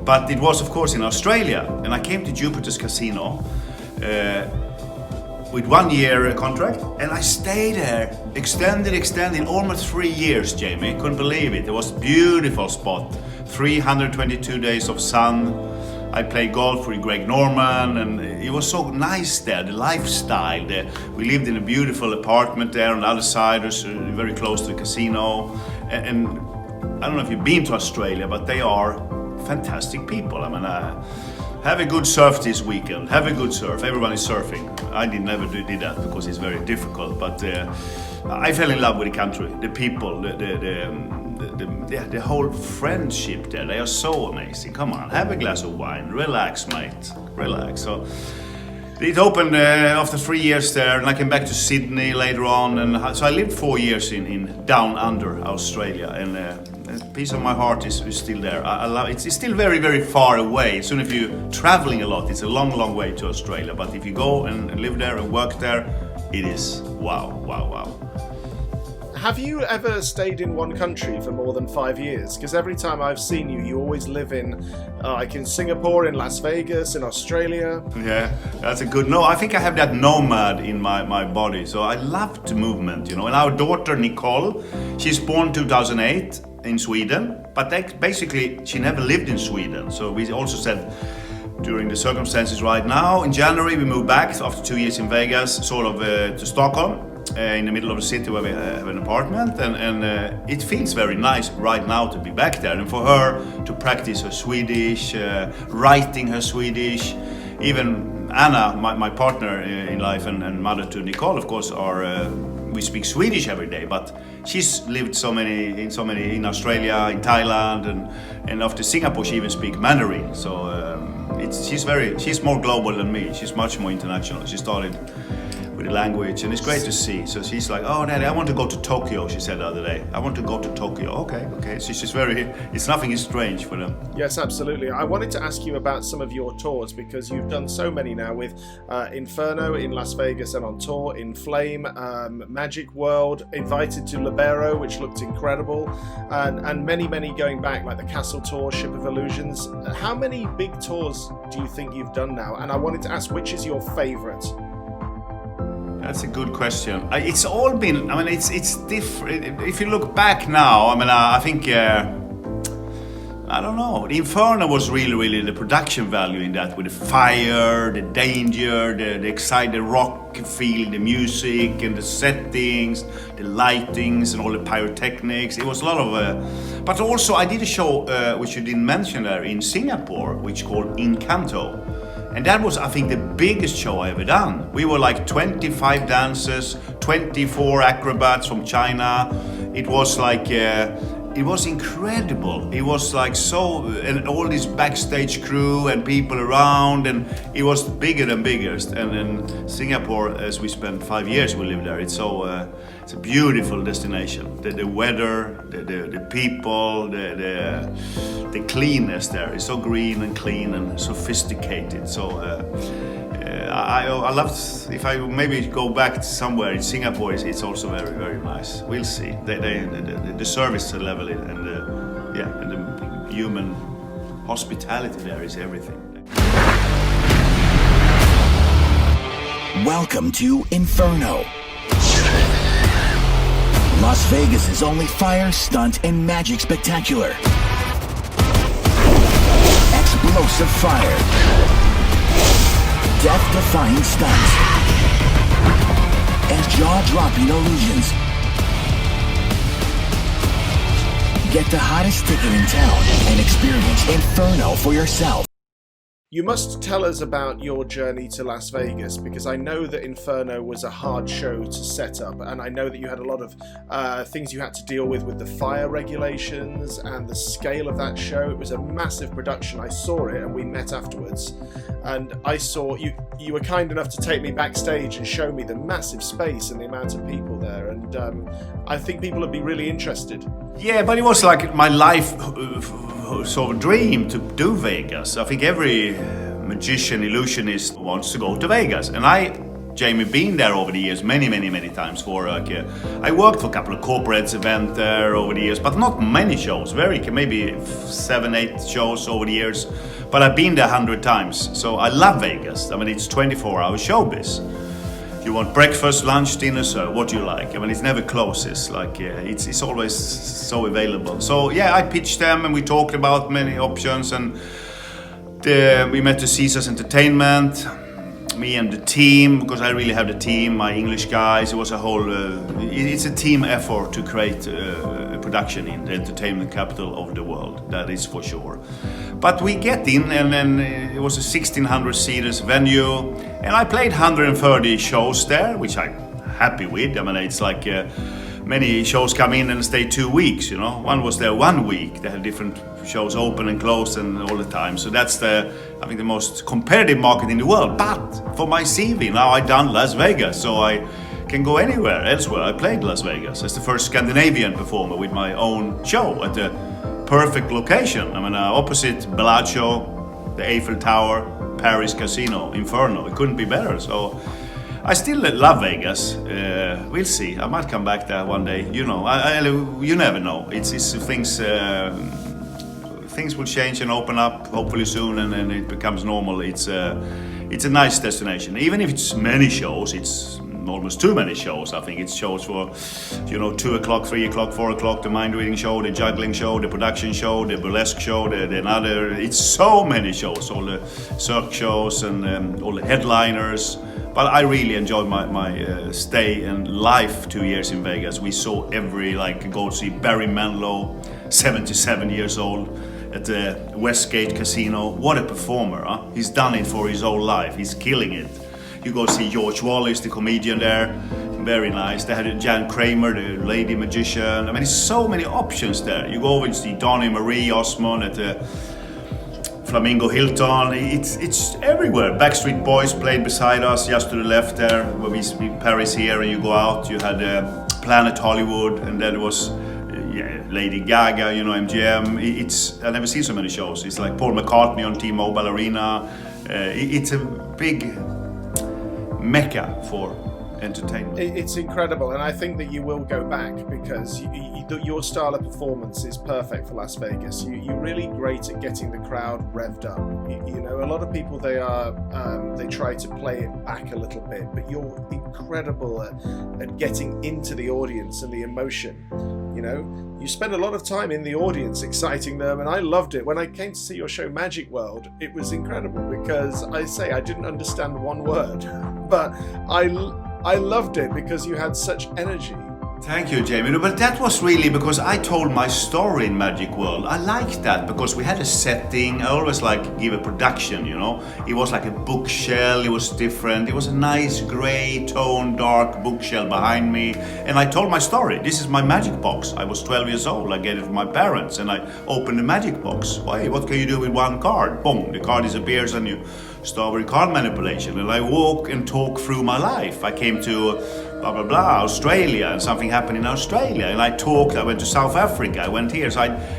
But it was, of course, in Australia. And I came to Jupiter's Casino. with 1 year contract, and I stayed there, extended, almost 3 years, Jamie. Couldn't believe it. It was a beautiful spot. 322 days of sun. I played golf with Greg Norman, and it was so nice there, the lifestyle. We lived in a beautiful apartment there on the other side, very close to the casino. And I don't know if you've been to Australia, but they are fantastic people. I mean, have a good surf this weekend. Have a good surf. Everyone is surfing. I never did that because it's very difficult. But I fell in love with the country, the people, the whole friendship there. They are so amazing. Come on, have a glass of wine. Relax, mate. Relax. So it opened after 3 years there, and I came back to Sydney later on. And so I lived 4 years in down under Australia, and a piece of my heart is still there. I love it. It's still very, very far away. Soon if you're traveling a lot, it's a long, long way to Australia. But if you go and live there and work there, it is wow.
Have you ever stayed in one country for more than 5 years? Because every time I've seen you, you always live in, like in Singapore, in Las Vegas, in Australia.
Yeah, that's a good. No, I think I have that nomad in my body. So I love the movement, you know. And our daughter Nicole, she's born 2008 in Sweden, but basically she never lived in Sweden. So we also said, during the circumstances right now, in January we moved back after 2 years in Vegas, sort of to Stockholm. In the middle of the city where we have an apartment, and it feels very nice right now to be back there, and for her to practice her Swedish, writing her Swedish. Even Anna, my partner in life and mother to Nicole, of course, we speak Swedish every day, but she's lived so many in Australia, in Thailand, and after Singapore she even speaks Mandarin. So she's more global than me. She's much more international. She started with the language, and it's great to see. So she's like, "Oh, Daddy, I want to go to Tokyo," she said the other day. "I want to go to Tokyo." Okay. So she's it's nothing is strange for them.
Yes, absolutely. I wanted to ask you about some of your tours, because you've done so many now with Inferno in Las Vegas and on tour, in Flame, Magic World, invited to Labero, which looked incredible, and many going back, like the Castle Tour, Ship of Illusions. How many big tours do you think you've done now? And I wanted to ask, which is your favorite?
That's a good question. It's all been, I mean, it's different. If you look back now, I mean, I think, I don't know. The Inferno was really the production value in that, with the fire, the danger, the excited rock feel, the music and the settings, the lightings and all the pyrotechnics. It was a lot of, but also I did a show, which you didn't mention there, in Singapore, which called Encanto. And that was, I think, the biggest show I ever done. We were like 25 dancers, 24 acrobats from China. It was like, it was incredible. It was like so, and all this backstage crew and people around, and it was bigger than biggest. And in Singapore, as we spent 5 years, we lived there. It's so, it's a beautiful destination. The weather, the people, the cleanness there is so green and clean and sophisticated. So I love, if I maybe go back to somewhere in Singapore, it's also very nice. We'll see. The service level and the human hospitality there is everything.
Welcome to Inferno, Las Vegas' only fire, stunt, and magic spectacular. Explosive fire, death-defying stunts, and jaw-dropping illusions. Get the hottest ticket in town and experience Inferno for yourself.
You must tell us about your journey to Las Vegas, because I know that Inferno was a hard show to set up, and I know that you had a lot of things you had to deal with the fire regulations and the scale of that show. It was a massive production. I saw it and we met afterwards, and I saw you were kind enough to take me backstage and show me the massive space and the amount of people there, and I think people would be really interested.
Yeah, but it was like my life sort of dream to do Vegas. I think every magician, illusionist wants to go to Vegas. And Jamie, been there over the years many times for I worked for a couple of corporates events there over the years, but not many shows, maybe 7-8 shows over the years. But I've been there 100 times. So I love Vegas. I mean, it's 24-hour showbiz. you want breakfast, lunch, dinner, so what do you like? I mean, it never closes. Like it's always so available. So yeah, I pitched them and we talked about many options, and we met to Caesars Entertainment, me and the team, because I really have the team, my English guys. It was a whole, it's a team effort to create a production in the entertainment capital of the world, that is for sure. But we get in, and then it was a 1,600 seaters venue, and I played 130 shows there, which I'm happy with. I mean, it's like many shows come in and stay 2 weeks, you know. One was there 1 week. They had different shows open and closed and all the time. So that's I think the most competitive market in the world. But for my CV, now I've done Las Vegas, so I can go anywhere elsewhere. I played Las Vegas as the first Scandinavian performer with my own show at the perfect location. I mean, opposite Bellagio, the Eiffel Tower, Paris Casino, Inferno. It couldn't be better. So I still love Vegas. We'll see. I might come back there one day. You know, you never know. It's things will change and open up hopefully soon, and then it becomes normal. It's a nice destination. Even if it's many shows, it's almost too many shows. I think it's shows for, 2 o'clock, 3 o'clock, 4 o'clock, the mind reading show, the juggling show, the production show, the burlesque show, the another. It's so many shows, all the cirque shows and all the headliners. But I really enjoyed my stay and life 2 years in Vegas. We saw go see Barry Manilow, 77 years old, at the Westgate Casino. What a performer, huh? He's done it for his whole life. He's killing it. You go see George Wallace, the comedian there. Very nice. They had Jan Kramer, the lady magician. I mean, there's so many options there. You go over and see Donnie Marie Osmond at the Flamingo Hilton. It's everywhere. Backstreet Boys played beside us, just to the left there, where we Paris here, and you go out. You had Planet Hollywood, and then it was Lady Gaga, MGM. I've never seen so many shows. It's like Paul McCartney on T-Mobile Arena. It's a big mecca for entertainment.
It's incredible, and I think that you will go back, because your style of performance is perfect for Las Vegas. You're really great at getting the crowd revved up. A lot of people, they try to play it back a little bit, but you're incredible at getting into the audience and the emotion. You spend a lot of time in the audience exciting them, and I loved it. When I came to see your show Magic World, it was incredible, because I didn't understand one word, but I loved it because you had such energy.
Thank you, Jamie. But that was really because I told my story in Magic World. I liked that because we had a setting. I always give a production, It was like a bookshelf. It was different. It was a nice gray tone, dark bookshelf behind me. And I told my story. This is my magic box. I was 12 years old. I get it from my parents, and I opened the magic box. Why? What can you do with one card? Boom, the card disappears and you start with card manipulation. And I walk and talk through my life. I came to blah blah blah, Australia, and something happened in Australia, and I went to South Africa, I went here,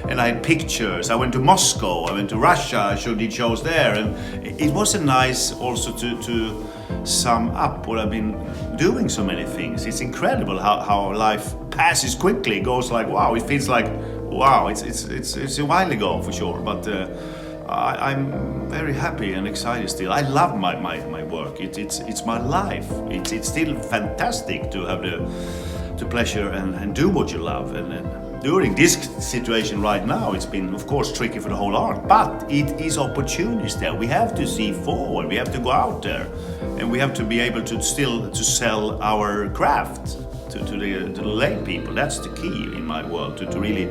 and I had pictures. I went to Moscow, I went to Russia, I did shows there, and it was a nice also to sum up what I've been doing so many things. It's incredible how life passes quickly. It goes like wow, it feels like wow, it's a while ago for sure, but I'm very happy and excited still. I love my work. It's my life. It's still fantastic to have the pleasure and do what you love. And during this situation right now, it's been of course tricky for the whole art, but it is opportunities there. We have to see forward. We have to go out there, and we have to be able to sell our craft to the lay people. That's the key in my world, to really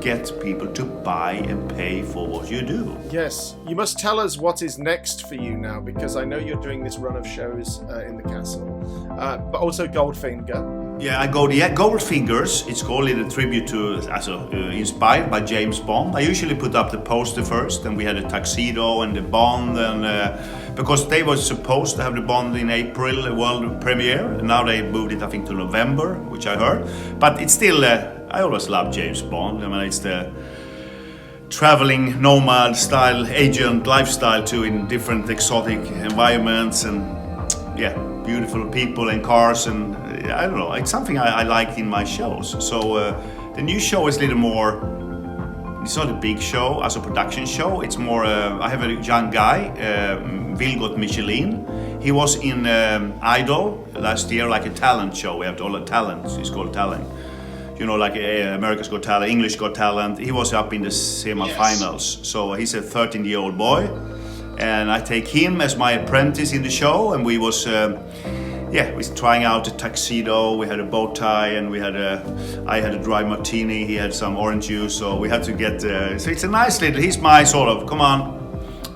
get people to buy and pay for what you do.
Yes, you must tell us what is next for you now, because I know you're doing this run of shows in the castle, but also Goldfinger.
Yeah, I go Goldfingers. It's called a tribute to, inspired by James Bond. I usually put up the poster first, and we had a tuxedo and the Bond, and because they were supposed to have the Bond in April, world premiere, and now they moved it, I think, to November, which I heard. But it's still, I always love James Bond. I mean, it's the traveling nomad style, agent lifestyle too, in different exotic environments, and yeah, beautiful people and cars, and I don't know, it's something I like in my shows. So the new show is a little more, it's not a big show as a production show. It's more, I have a young guy, Vilgot Michelin. He was in Idol last year, like a talent show. We have all the talents. It's called talent. You know, like America's Got Talent, English Got Talent. He was up in the semi-finals. Yes. So he's a 13-year-old boy, and I take him as my apprentice in the show. And we was, we was trying out a tuxedo. We had a bow tie, and I had a dry martini. He had some orange juice. So we had to get. So it's a nice little. He's my sort of. Come on,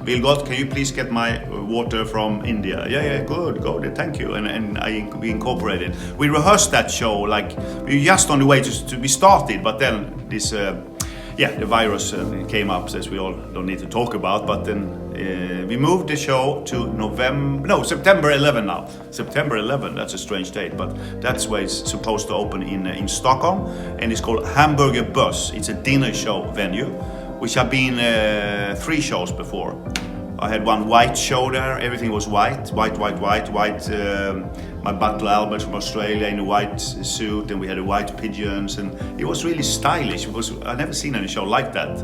Vilgot, can you please get my water from India? Yeah, good, thank you. And we incorporated. We rehearsed that show, like, we were just on the way to be started, but then this, the virus came up, as we all don't need to talk about, but then we moved the show to September 11 now. September 11, that's a strange date, but that's where it's supposed to open in Stockholm, and it's called Hamburger Bus. It's a dinner show venue, which have been 3 shows before. I had one white show there, everything was white. My butler Albert from Australia in a white suit, and we had a white pigeons, and it was really stylish. I've never seen any show like that.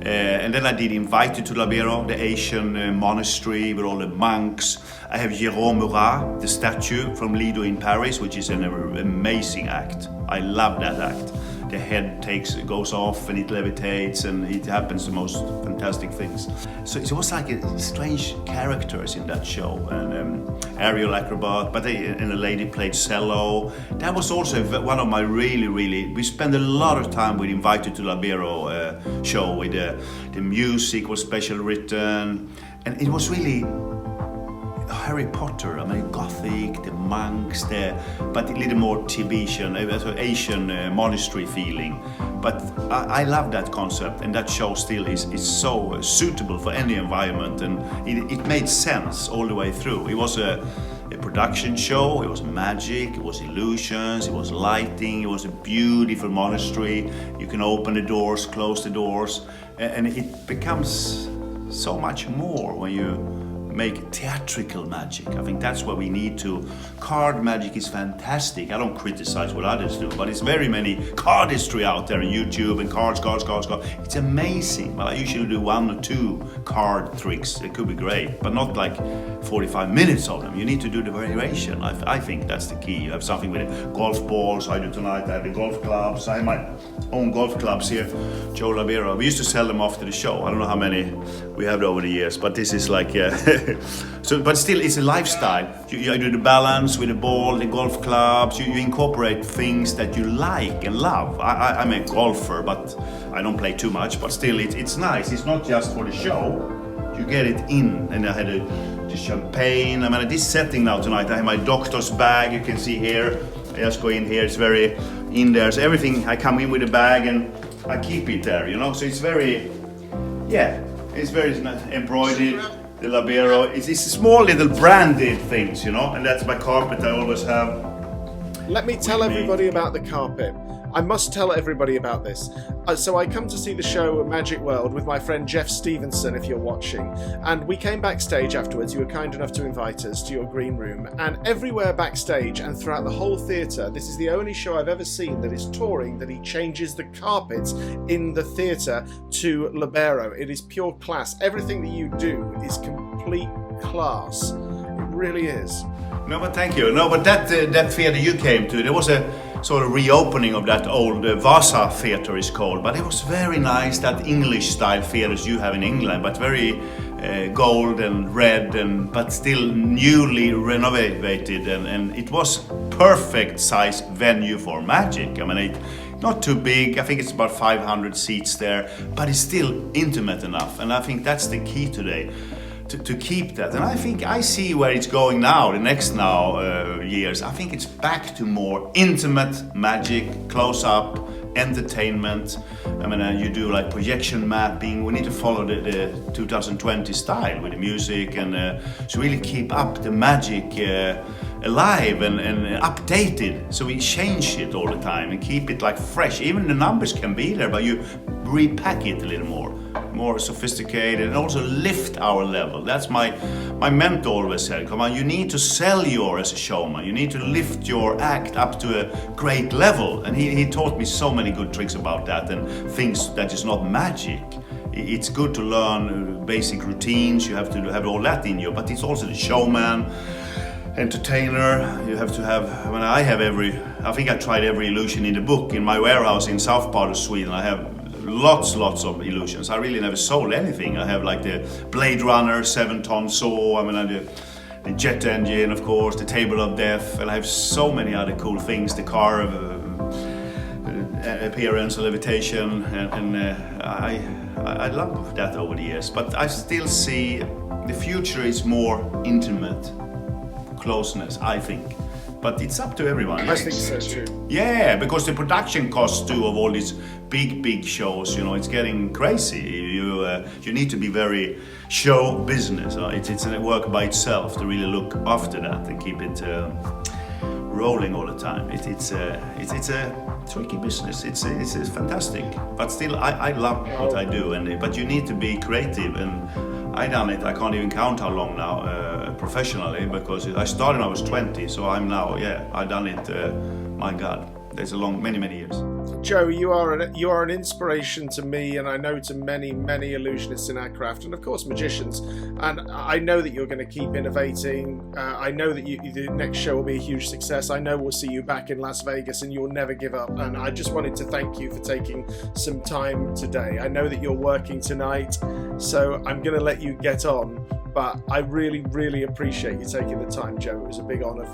And then I did Invited to Labero, the Asian monastery with all the monks. I have Jérôme Murat, the statue from Lido in Paris, which is an amazing act. I love that act. The head goes off and it levitates, and it happens the most fantastic things. So it was like strange characters in that show, and aerial acrobat, and a lady played cello. That was also one of my really, we spent a lot of time with Invited to Labero show, with the music was special written, and it was really Harry Potter, I mean, Gothic, the monks there, but a little more Tibetan, Asian monastery feeling. But I love that concept, and that show still is so suitable for any environment, and it made sense all the way through. It was a production show, it was magic, it was illusions, it was lighting, it was a beautiful monastery. You can open the doors, close the doors, and it becomes so much more when you make theatrical magic. I think that's what we need to. Card magic is fantastic. I don't criticize what others do, but it's very many cardistry out there on YouTube, and cards. It's amazing, but I usually do 1 or 2 card tricks. It could be great, but not like 45 minutes of them. You need to do the variation. I think that's the key. You have something with it. Golf balls, I do tonight. I have the golf clubs. I have my own golf clubs here, Joe Labero. We used to sell them after the show. I don't know how many we have over the years, but this is like so, but still, it's a lifestyle. You do the balance with the ball, the golf clubs. You incorporate things that you like and love. I'm a golfer, but I don't play too much. But still, it's nice. It's not just for the show. You get it in. And I had the champagne. I mean, this setting now tonight, I have my doctor's bag. You can see here. I just go in here. It's very in there. So everything, I come in with a bag and I keep it there. You know. So it's very, it's very embroidered. The Labero, it's small little branded things, you know, and that's my carpet I always have.
Let me tell everybody about the carpet. I must tell everybody about this. So I come to see the show Magic World with my friend Jeff Stevenson, if you're watching, and we came backstage afterwards. You were kind enough to invite us to your green room, and everywhere backstage and throughout the whole theatre, this is the only show I've ever seen that is touring that he changes the carpets in the theatre to Labero. It is pure class. Everything that you do is complete class. It really is.
No, but thank you. No, but that theatre you came to, there was a sort of reopening of that old Vasa theatre is called, but it was very nice, that English style theatres you have in England, but very gold and red, but still newly renovated, and it was perfect size venue for magic. I mean, not too big. I think it's about 500 seats there, but it's still intimate enough, and I think that's the key today. To keep that, and I think I see where it's going now, the next years. I think it's back to more intimate magic, close up, entertainment. I mean, you do like projection mapping. We need to follow the 2020 style with the music, and to really keep up the magic alive and updated. So we change it all the time and keep it like fresh. Even the numbers can be there, but you repack it a little more sophisticated, and also lift our level. That's my mentor always said, come on, you need to sell as a showman. You need to lift your act up to a great level. And he taught me so many good tricks about that, and things that is not magic. It's good to learn basic routines. You have to have all that in you, but it's also the showman. entertainer. You have to have, I think I tried every illusion in the book. In my warehouse in south part of Sweden, I have lots of illusions. I really never sold anything. I have like the Blade Runner 7-ton saw, the jet engine, of course, the table of death, and I have so many other cool things, the car appearance, levitation, and I love that over the years. But I still see the future is more intimate closeness, I think. But it's up to everyone.
I think so too.
Yeah, because the production costs too of all these big shows, it's getting crazy. You need to be very show business. It's a work by itself to really look after that and keep it rolling all the time. It's a tricky business. It's fantastic. But still, I love what I do. But you need to be creative, and I done it. I can't even count how long now professionally, because I started when I was 20. So I'm now, I done it. My God, there's many years.
Joe, you are an inspiration to me, and I know to many illusionists in our craft, and of course magicians. And I know that you're going to keep innovating. I know that the next show will be a huge success. I know we'll see you back in Las Vegas, and you'll never give up. And I just wanted to thank you for taking some time today. I know that you're working tonight, so I'm going to let you get on. But I really appreciate you taking the time, Joe. It was a big honor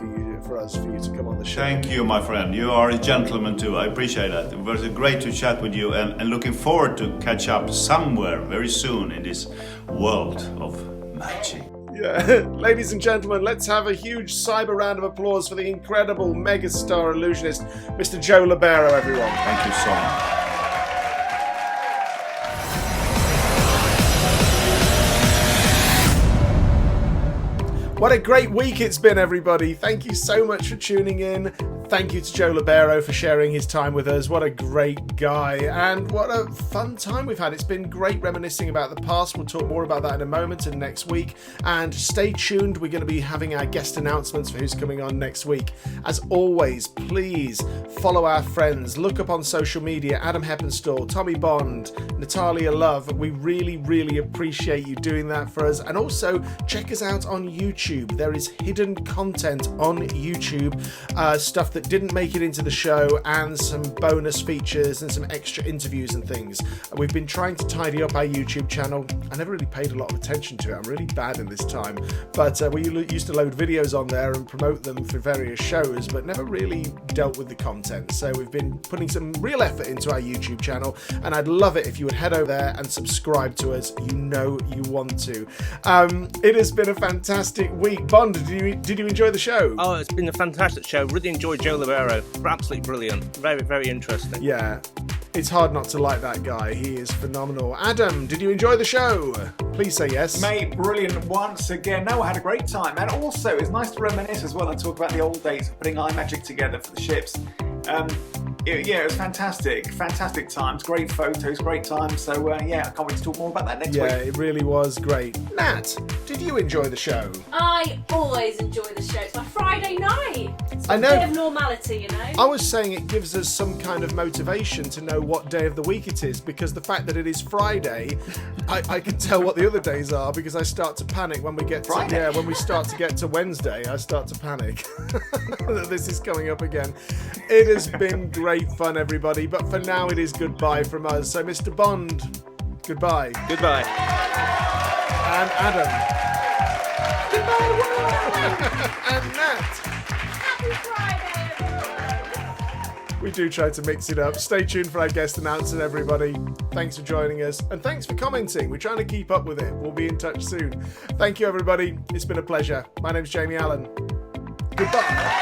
for us to come on the show.
Thank you, my friend. You are a gentleman too. I appreciate that. It was great to chat with you, and looking forward to catch up somewhere very soon in this world of magic.
Yeah, ladies and gentlemen, let's have a huge cyber round of applause for the incredible megastar illusionist, Mr. Joe Labero, everyone.
Thank you so much.
What a great week it's been, everybody. Thank you so much for tuning in. Thank you to Joe Labero for sharing his time with us. What a great guy, and what a fun time we've had. It's been great reminiscing about the past. We'll talk more about that in a moment and next week. And stay tuned. We're going to be having our guest announcements for who's coming on next week. As always, please follow our friends. Look up on social media, Adam Heppenstall, Tommy Bond, NATALIA Love. We really appreciate you doing that for us. And also check us out on YouTube. There is hidden content on YouTube, stuff that didn't make it into the show, and some bonus features and some extra interviews and things. We've been trying to tidy up our YouTube channel. I never really paid a lot of attention to it. I'm really bad in this time, but we used to load videos on there and promote them for various shows, but never really dealt with the content. So we've been putting some real effort into our YouTube channel, and I'd love it if you would head over there and subscribe to us. You know you want to. It has been a fantastic week. Bond, did you enjoy the show?
Oh, it's been a fantastic show. Really enjoyed Joe Labero. Absolutely brilliant. Very interesting.
Yeah, it's hard not to like that guy. He is phenomenal. Adam, did you enjoy the show? Please say yes.
Mate, brilliant once again. No, I had a great time. And also, it's nice to reminisce as well and talk about the old days of putting iMagic together for the ships. It was fantastic. Fantastic times. Great photos, great times. So, I can't wait to talk more about that next week.
Yeah, it really was great. Nat, did you enjoy the show?
I always enjoy the show. It's my Friday night. It's
I know.
A bit of normality, you know.
I was saying it gives us some kind of motivation to know what day of the week it is, because the fact that it is Friday, I can tell what the other days are, because I start to panic when we get to when we start to get to Wednesday. I start to panic that this is coming up again. It has been great fun, everybody, but for now it is goodbye from us. So Mr. Bond, goodbye.
Goodbye.
And Adam. Goodbye, and Nat.
Happy Friday, everyone.
We do try to mix it up. Stay tuned for our guest announcement, everybody. Thanks for joining us, and thanks for commenting. We're trying to keep up with it. We'll be in touch soon. Thank you, everybody. It's been a pleasure. My name's Jamie Allan. Goodbye.